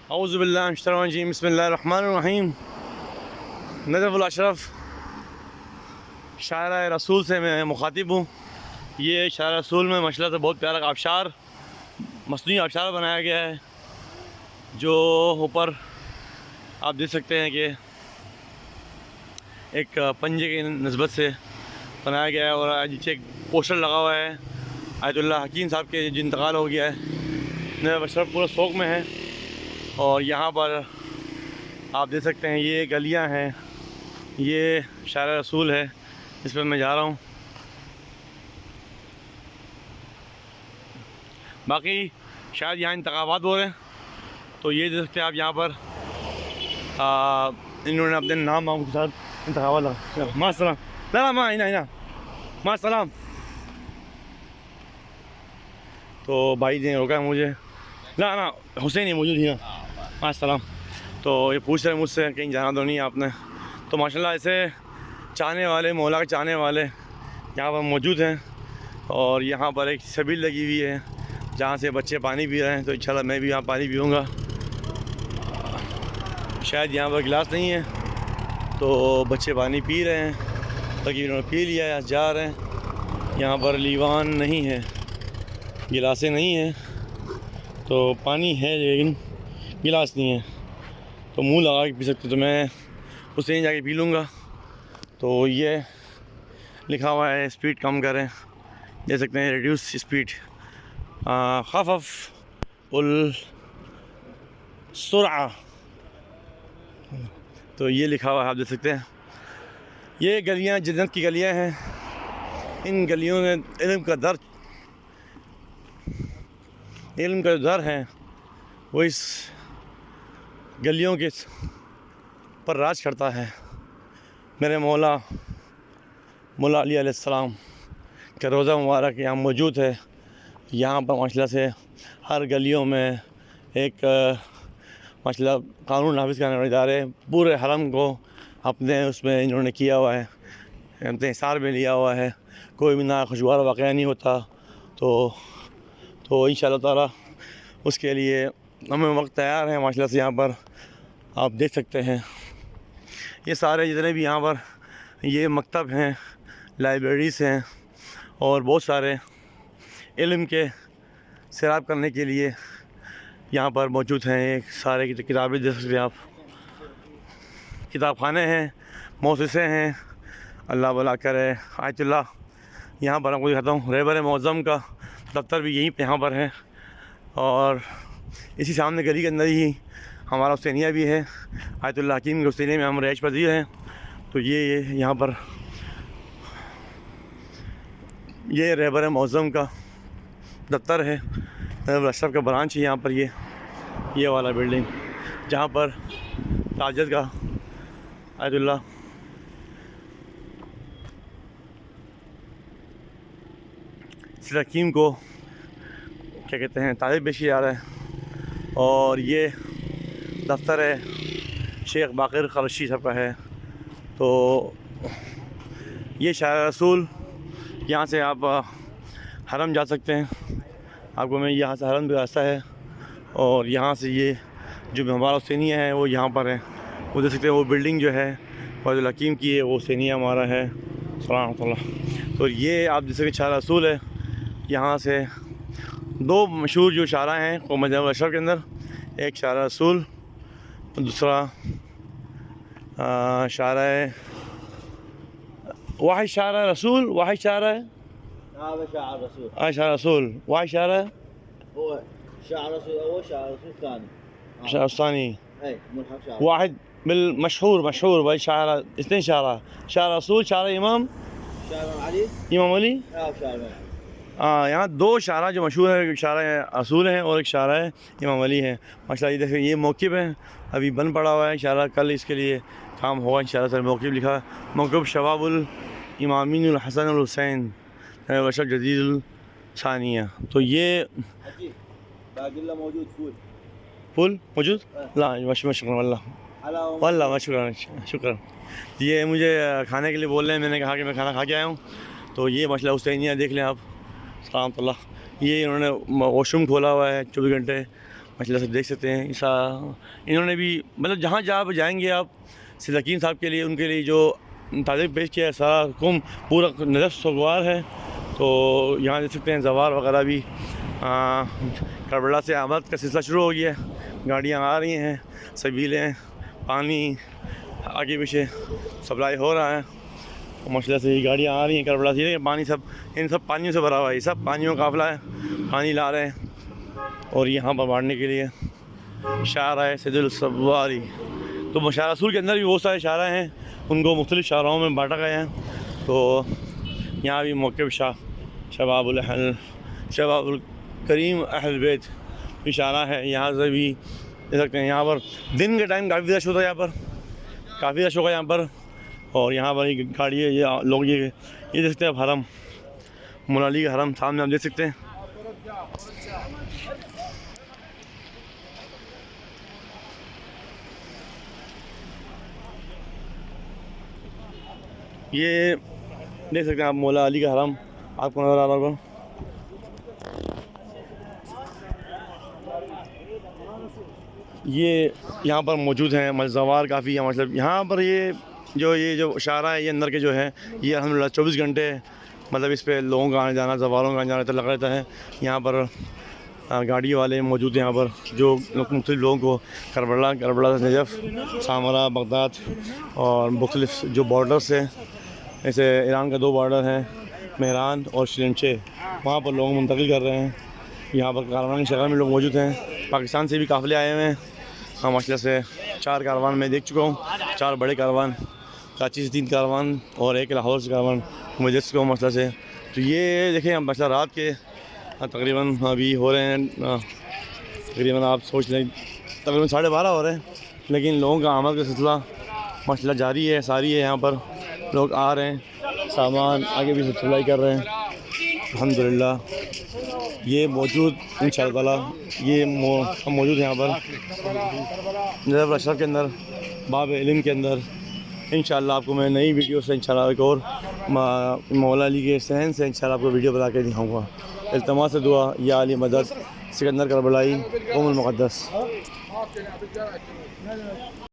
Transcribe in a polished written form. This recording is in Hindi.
औज़ुबिल्लाहिमिनश्शैतानिर्रजीम बिस्मिल्लाहिर्रहमानिर्रहीम। नजफ़ुल अशरफ शायरा रसूल से मैं मुखातिब हूँ। ये शायरा रसूल में माशाल्लाह से बहुत प्यारा आबशार मसनूई आबशार बनाया गया है, जो ऊपर आप देख सकते हैं कि एक पंजे की नस्बत से बनाया गया है और नीचे एक पोस्टर लगा हुआ है आयतुल्लाह हकीम साहब के, जो इंतकाल हो गया है। नजफ़ुल अशरफ पूरा शौक़ में है और यहाँ पर आप देख सकते हैं ये गलियाँ हैं, ये शायरा रसूल है, इस पर मैं जा रहा हूँ। बाकी शायद यहाँ इंतखाबात हो रहे हैं, तो ये देख सकते हैं आप यहाँ पर इन्होंने अपने नाम के साथ इंतखाबात लगा। मासलाम लगा माँ इना मासलाम। तो भाई ने रोका मुझे, ना हुसैन ही मौजूद ही ना, अस्सलाम। तो ये पूछ रहे मुझसे कहीं जाना तो नहीं है आपने। तो माशाल्लाह ऐसे चाहने वाले, मौला के चाहने वाले यहाँ पर मौजूद हैं और यहाँ पर एक छबील लगी हुई है जहाँ से बच्चे पानी पी रहे हैं। तो इंशाल्लाह मैं भी यहाँ पानी पीऊँगा। शायद यहाँ पर गिलास नहीं है तो बच्चे पानी पी रहे हैं, ताकि उन्होंने पी लिया है, जा रहे हैं। यहाँ पर लीवान नहीं है, गिलासें नहीं हैं, तो पानी है लेकिन गिलास नहीं है, तो मुंह लगा के पी सकते। तो मैं उससे ही जाके पी लूँगा। तो ये लिखा हुआ है स्पीड कम करें, देख सकते हैं रिड्यूस स्पीड खफ़फ़ उल सुरआ। तो ये लिखा हुआ है, आप देख सकते हैं। ये गलियाँ जन्नत की गलियाँ हैं। इन गलियों में इल्म का जो दर है वो इस गलियों के पर राज करता है। मेरे मौला अली अलैहिस्सलाम का रोज़ा मुबारक यहाँ मौजूद है। यहाँ पर माशाल्लाह से हर गलियों में एक माशाल्लाह कानून नाफिज़ करने वाले इदारे पूरे हरम को अपने उसमें इन्होंने किया हुआ है, अपने हिसार में लिया हुआ है। कोई भी नाखुशगवार वाक़या नहीं होता। तो इंशाअल्लाह ताला उसके लिए हमें वक्त तैयार है। माशाल्लाह से यहाँ पर आप देख सकते हैं ये सारे जितने भी यहाँ पर ये मकतब हैं, लाइब्रेरीज़ हैं और बहुत सारे इल्म के सैराब करने के लिए यहाँ पर मौजूद हैं। एक सारे की किताबें देख सकते हैं आप, किताब खाने हैं, मौससे हैं। अल्लाह भला करे। आयतुल्लाह यहाँ पर आपको दिखाता हूँ, रहबर मौज़म का दफ्तर भी यहीं पे यहाँ पर है और इसी सामने गली के अंदर ही हमारा हुसैनिया भी है। आयतुल्लाह हकीम के हुसैनिया में हम रहायश पज़ीर हैं। तो ये यहाँ पर ये रहबर मौज़म का दफ्तर है, नजफ़ुल अशरफ का ब्रांच है यहाँ पर। ये वाला बिल्डिंग जहाँ पर ताजद का आयतुल्लाह हकीम को क्या कहते हैं तारीफ़ पेशी जा रहा है। और ये दफ्तर है शेख बाक़िर क़रशी साहब का है। तो ये शायरा रसूल, यहाँ से आप हरम जा सकते हैं। आपको मैं यहाँ से हरम भी रास्ता है और यहाँ से ये जो हमारा हुसैनिया है वो यहाँ पर है, वो देख सकते हैं। वो बिल्डिंग जो है फज़ल हकीम की है, वो हुसैनिया हमारा है। सलाम। तो ये आप जैसे कि शायरा रसूल है। यहाँ से दो मशहूर जो शायरा हैं वो नजफ़ुल अशरफ के अंदर, एक शायरा रसूल, दूसरा शायरा वाहिद शायरा रसूल, वाहिद शायरा है शायरा रसूल, वाहिद शायरा है शायरा सानी वाहिद बिल मशहूर भाई शायरा, इतने शायरा रसूल, शायरा इमाम अली। यहाँ दो शायरा जो मशहूर है, एक शायरा रसूल हैं और एक शायरा इमाम अली हैं। माशाल्लाह ये देखिए, ये मौक़िफ़ है, अभी बंद पड़ा हुआ है शायरा, कल इसके लिए काम होगा इंशाअल्लाह। सर मौक़िफ़ लिखा है, मौक़िफ़ शबाबुल इमामीन हसन अल हुसैन वशर जदीदुल सानिया। तो ये फूल मौजूद ला वल्ला शुक्र। ये मुझे खाने के लिए बोल रहे हैं, मैंने कहा कि मैं खाना खा के आया हूँ। तो ये माशाल्लाह हुसैनिया देख लें आप। सलामतुल्लाह। ये इन्होंने वॉशरूम खोला हुआ है 24 घंटे, माशाल्लाह से देख सकते हैं। इन्होंने भी मतलब जहाँ जहाँ पर जाएंगे आप सिद्दीकीन साहब के लिए, उनके लिए जो तारीफ पेश किया है, सारा हुक्म पूरा नजफ सगवार है। तो यहाँ देख सकते हैं जवार वगैरह भी करबला से आमद का सिलसिला शुरू हो गया है। गाड़ियाँ आ रही हैं, सबीलें, पानी आगे पीछे सप्लाई हो रहा है। माशाल्लाह से ये गाड़ियाँ आ रही हैं करबला से। ये पानी सब इन सब पानियों से भरा हुआ है, ये सब पानियों का काफ़िला है, पानी ला रहे हैं और यहाँ पर बांटने के लिए शारा है सैयदुल सवारी। तो मशारा रसूल के अंदर भी बहुत सारे शारा हैं, उनको मुख्तलिफ़ शाराओं में बांटा गया है। तो यहाँ भी मौक़िफ़ शबाबुल करीम अहल बैत इशारा है। यहाँ से भी देख सकते हैं, यहाँ पर दिन के टाइम काफ़ी रश होता है, यहाँ पर काफ़ी रश होगा यहाँ पर। और यहाँ पर एक गाड़ी है, ये लोग ये देख सकते हैं हरम, मौला अली का हरम सामने आप देख सकते हैं। ये देख सकते हैं आप मौला अली का हरम, आपको नज़र आ रहा होगा। ये यहाँ पर मौजूद हैं मज़वार काफ़ी है। मतलब यहाँ पर ये जो इशारा है, ये अंदर के जो है, ये अल्हम्दुलिल्लाह 24 घंटे मतलब इस पर लोगों का आना जाना, ज़वारों का आना जाना लगा रहता है। यहाँ पर गाड़ी वाले मौजूद हैं यहाँ पर, जो मुख्तलिफ़ लोगों को करबला से नजफ़, सामरा, बगदाद और मुख्तलिफ़ जो बॉर्डर्स हैं, जैसे ईरान का 2 बॉर्डर हैं, मेहरान और शिलंचे, वहाँ पर लोग मुंतकिल कर रहे हैं। यहाँ पर कारवान की शक्ल में लोग मौजूद हैं। पाकिस्तान से भी काफ़िले आए हुए हैं। हाँ माशाल्लाह से 4 कारवान मैं देख चुका हूँ, 4 बड़े कारवान, कराची से 3 कारवान और एक लाहौर से कारवान मैं देख चुका हूँ माशाल्लाह से। तो ये देखें हम माशाल्लाह रात के तकरीबन अभी हो रहे हैं, तकरीबन आप सोच लें तकरीबन 12:30 हो रहे हैं, लेकिन लोगों का आमद का सिलसिला माशाल्लाह जारी है, सारी है। यहाँ पर लोग आ रहे हैं, सामान आगे भी सप्लाई कर रहे हैं अल्हम्दुलिल्लाह। ये मौजूद इंशाअल्लाह ताला ये हम मौजूद हैं यहाँ पर नजफ़ अशरफ के अंदर, बाब इल्म के अंदर। इंशाअल्लाह आपको मैं नई वीडियो से इंशाअल्लाह एक और मौला अली के सहन से इंशाअल्लाह आपको वीडियो बता के दिखाऊँगा। इल्तमास से दुआ, या अली मदद, सिकंदर करबलाई, उम्मुल मुक़द्दस।